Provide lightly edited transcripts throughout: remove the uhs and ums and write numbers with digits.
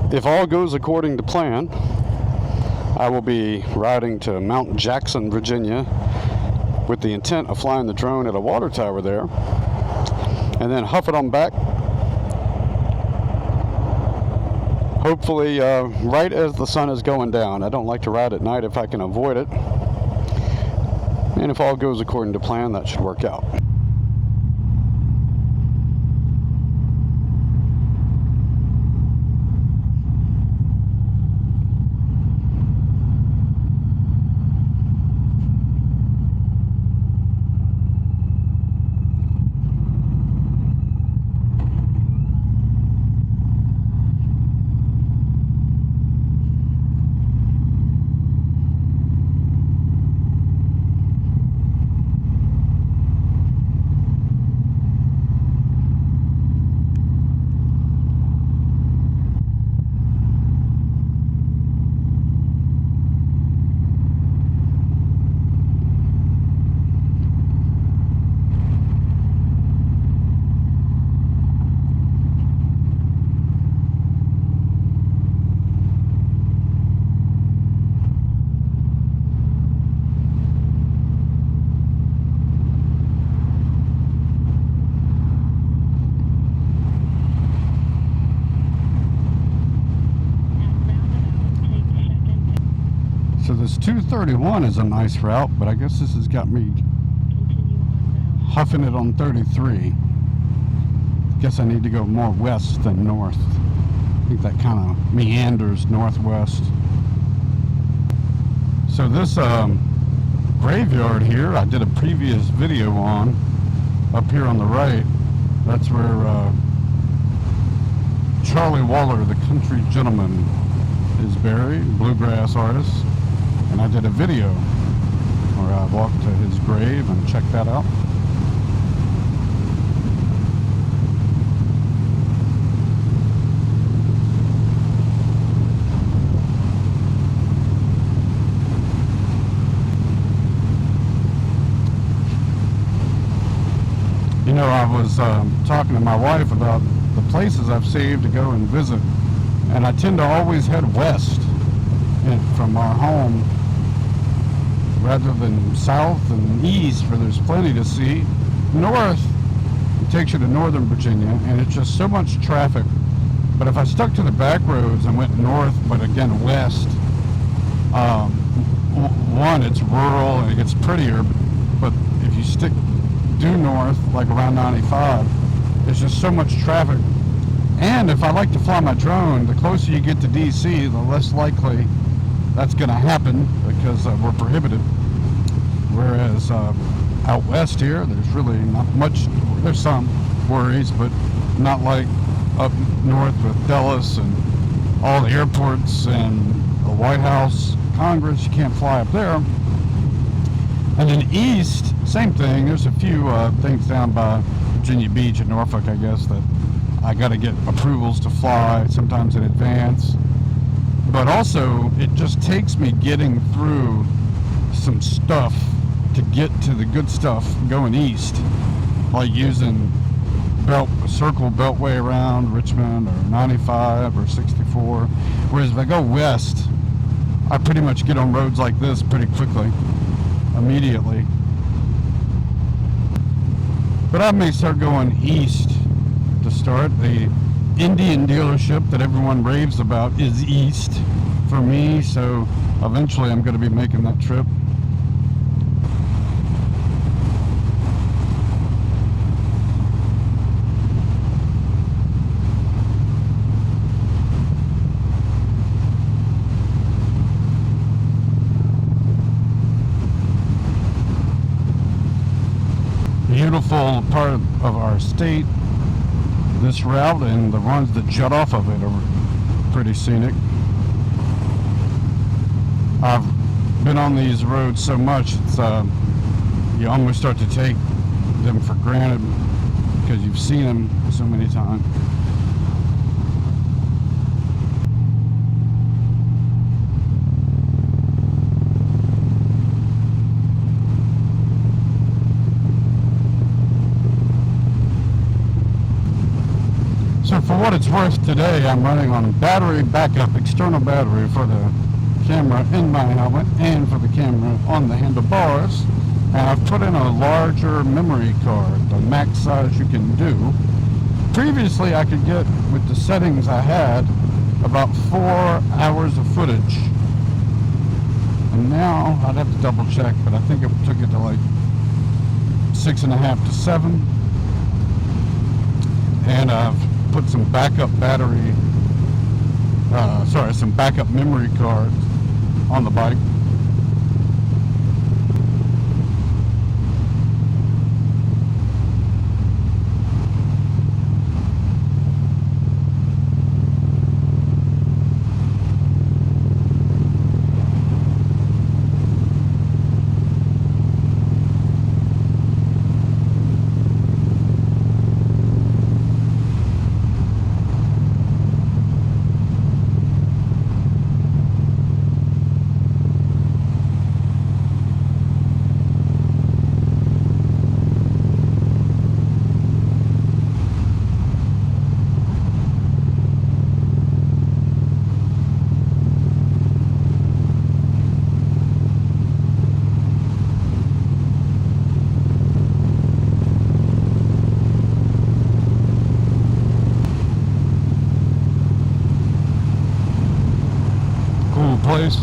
If all goes according to plan, I will be riding to Mount Jackson, Virginia, with the intent of flying the drone at a water tower there, and then huff it on back, hopefully right as the sun is going down. I don't like to ride at night if I can avoid it, and if all goes according to plan, that should work out. So this 231 is a nice route, but I guess this has got me huffing it on 33. Guess I need to go more west than north. I think that kind of meanders northwest. So this graveyard here, I did a previous video on, up here on the right. That's where Charlie Waller, the country gentleman, is buried, bluegrass artist. And I did a video where I walked to his grave and checked that out. You know, I was talking to my wife about the places I've saved to go and visit, and I tend to always head west from our home rather than south and east, where there's plenty to see. North, it takes you to northern Virginia, and it's just so much traffic. But if I stuck to the back roads and went north, but again west, one, it's rural and it gets prettier, but if you stick due north, like around 95, there's just so much traffic. And if I like to fly my drone, the closer you get to DC, the less likely that's going to happen, because we're prohibited. Whereas out west here, there's really not much. There's some worries, but not like up north with Dallas and all the airports and the White House, Congress. You can't fly up there. And then east, same thing. There's a few things down by Virginia Beach and Norfolk, I guess, that I got to get approvals to fly, sometimes in advance. But also, it just takes me getting through some stuff to get to the good stuff going east, like using circle beltway around Richmond, or 95 or 64. Whereas if I go west, I pretty much get on roads like this pretty quickly, immediately. But I may start going east to start. The Indian dealership that everyone raves about is east for me, so eventually I'm going to be making that trip. Beautiful part of our state, this route, and the ones that jut off of it are pretty scenic. I've been on these roads so much, it's you almost start to take them for granted because you've seen them so many times. So for what it's course, today I'm running on battery backup, external battery for the camera in my helmet and for the camera on the handlebars. And I've put in a larger memory card, the max size you can do. Previously, I could get, with the settings I had, about 4 hours of footage. And now, I'd have to double check, but I think it took it to like 6.5 to 7. And I've put some backup battery, some backup memory cards on the bike. Cool place.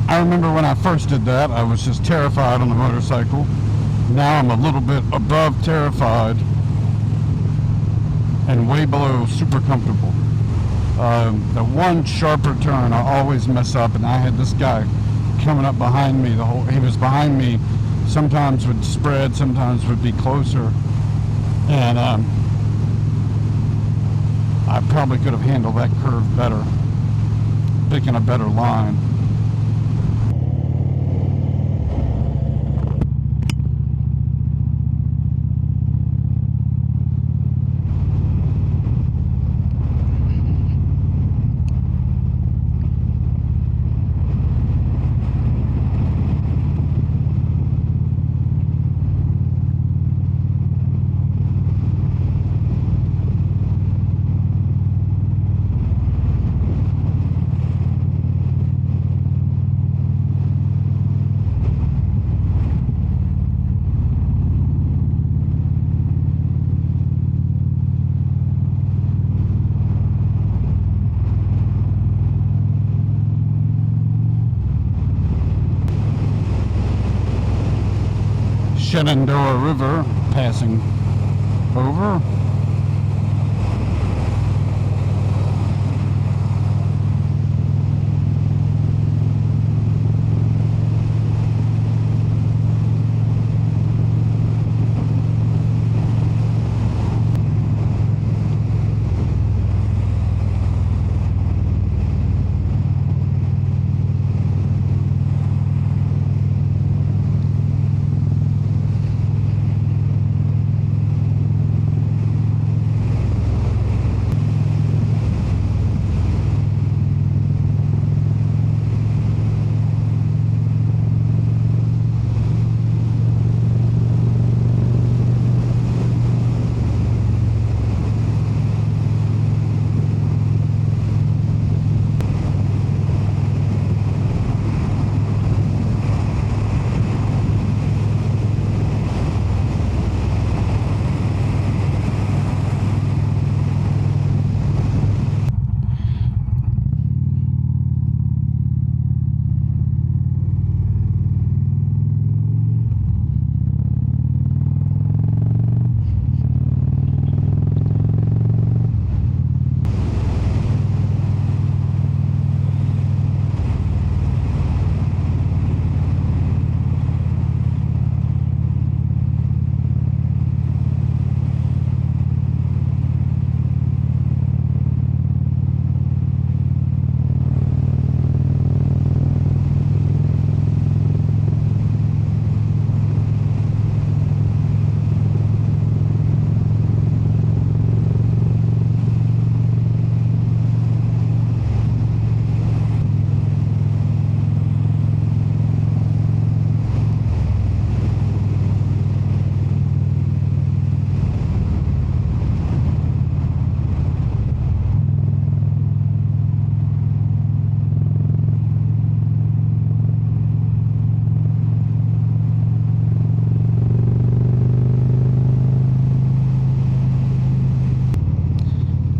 I remember when I first did that, I was just terrified on the motorcycle. Now I'm a little bit above terrified and way below super comfortable. The one sharper turn I always mess up, and I had this guy coming up behind me. He was behind me, sometimes would spread, sometimes would be closer, and I probably could have handled that curve better, picking a better line. Shenandoah River passing over.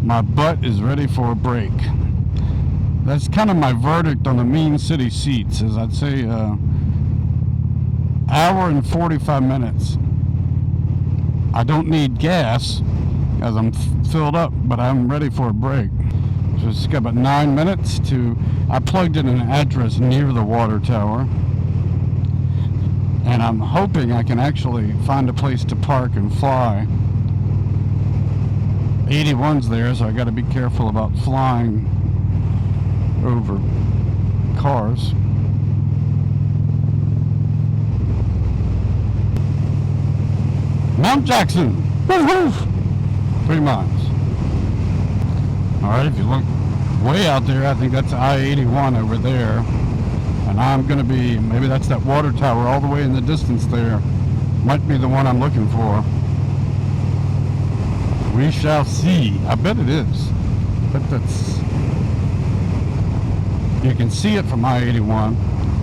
My butt is ready for a break. That's kind of my verdict on the mean city seats, is I'd say hour and 45 minutes. I don't need gas as I'm filled up, but I'm ready for a break. So it's got about 9 minutes to, I plugged in an address near the water tower, and I'm hoping I can actually find a place to park and fly. 81's there, so I got to be careful about flying over cars. Mount Jackson, woo-hoo! 3 miles. All right, if you look way out there, I think that's I-81 over there, and I'm going to be, maybe that's that water tower all the way in the distance there. Might be the one I'm looking for. We shall see. I bet it is. But that's, you can see it from I-81.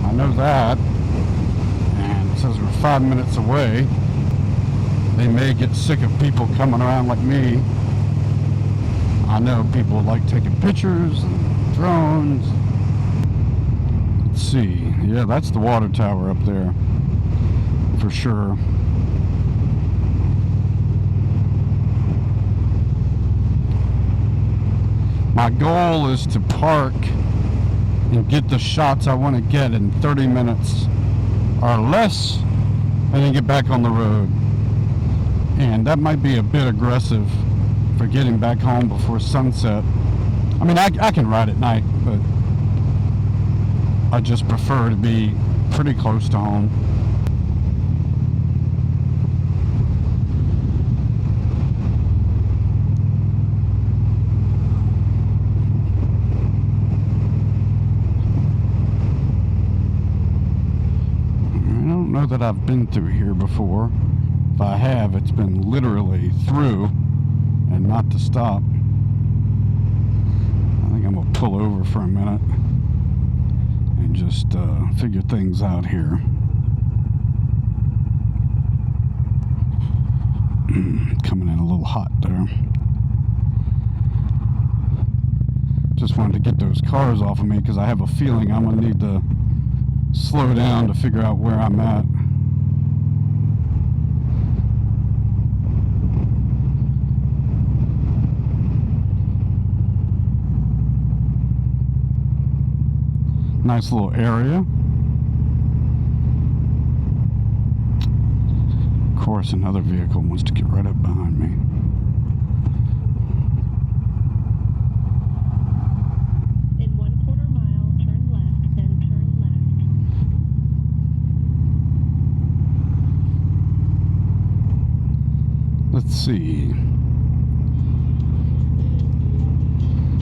I know that. And it says we're 5 minutes away. They may get sick of people coming around like me. I know people like taking pictures and drones. see. Yeah, that's the water tower up there for sure. My goal is to park and get the shots I want to get in 30 minutes or less, and then get back on the road. And that might be a bit aggressive for getting back home before sunset. I mean, I can ride at night, but I just prefer to be pretty close to home. I don't know that I've been through here before. If I have, it's been literally through and not to stop. I think I'm going to pull over for a minute and just figure things out here. Coming in a little hot there. Just wanted to get those cars off of me because I have a feeling I'm going to need to slow down to figure out where I'm at. Nice little area. Of course, another vehicle wants to get right up behind me. In 1/4 mile, turn left, then turn left. Let's see.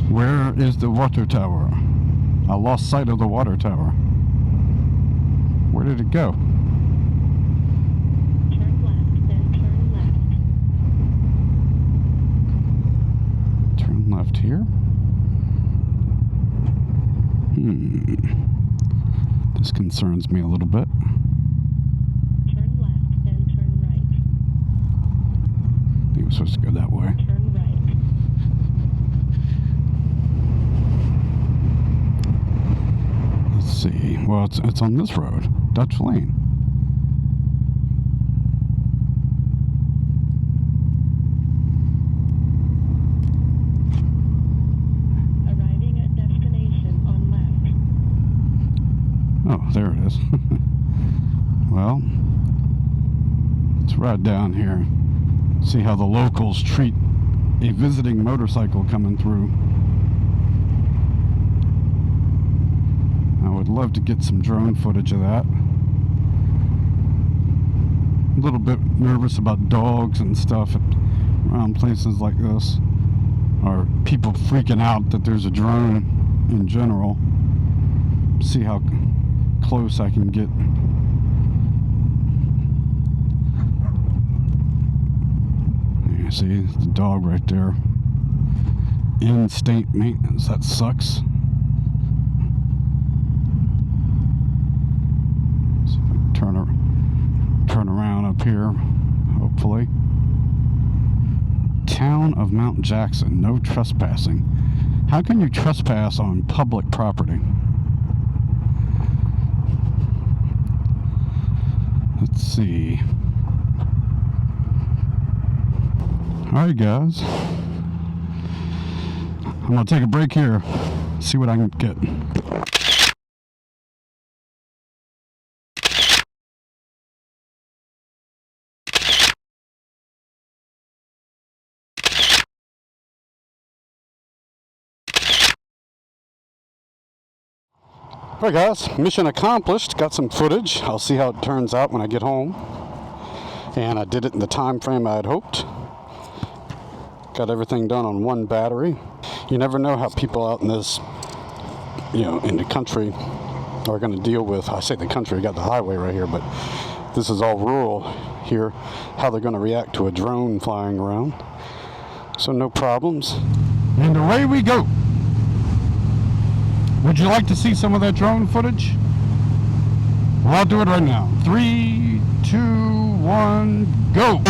Where is the water tower? I lost sight of the water tower. Where did it go? Turn left, then turn left. Turn left here? This concerns me a little bit. Turn left, then turn right. I think we're supposed to go that way. Turn right. Let's see. Well, it's on this road, Dutch Lane. Arriving at destination on left. Oh, there it is. Well, let's ride down here. See how the locals treat a visiting motorcycle coming through. I would love to get some drone footage of that. A little bit nervous about dogs and stuff around places like this, or people freaking out that there's a drone in general. See how close I can get. You see the dog right there. In-state maintenance, that sucks. Turn around up here, hopefully. Town of Mount Jackson, no trespassing. How can you trespass on public property? Let's see. Alright guys, I'm gonna take a break here, see what I can get. Alright guys, mission accomplished. Got some footage. I'll see how it turns out when I get home. And I did it in the time frame I had hoped. Got everything done on one battery. You never know how people out in this, in the country are going to deal with, I say the country, I got the highway right here, but this is all rural here, how they're going to react to a drone flying around. So no problems. And away we go. Would you like to see some of that drone footage? Well, I'll do it right now. 3, 2, 1, go!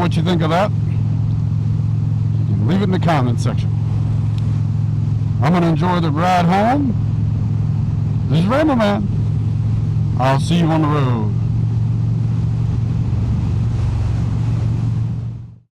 what you think of that. You can leave it in the comment section. I'm going to enjoy the ride home. This is Rainbow Man. I'll see you on the road.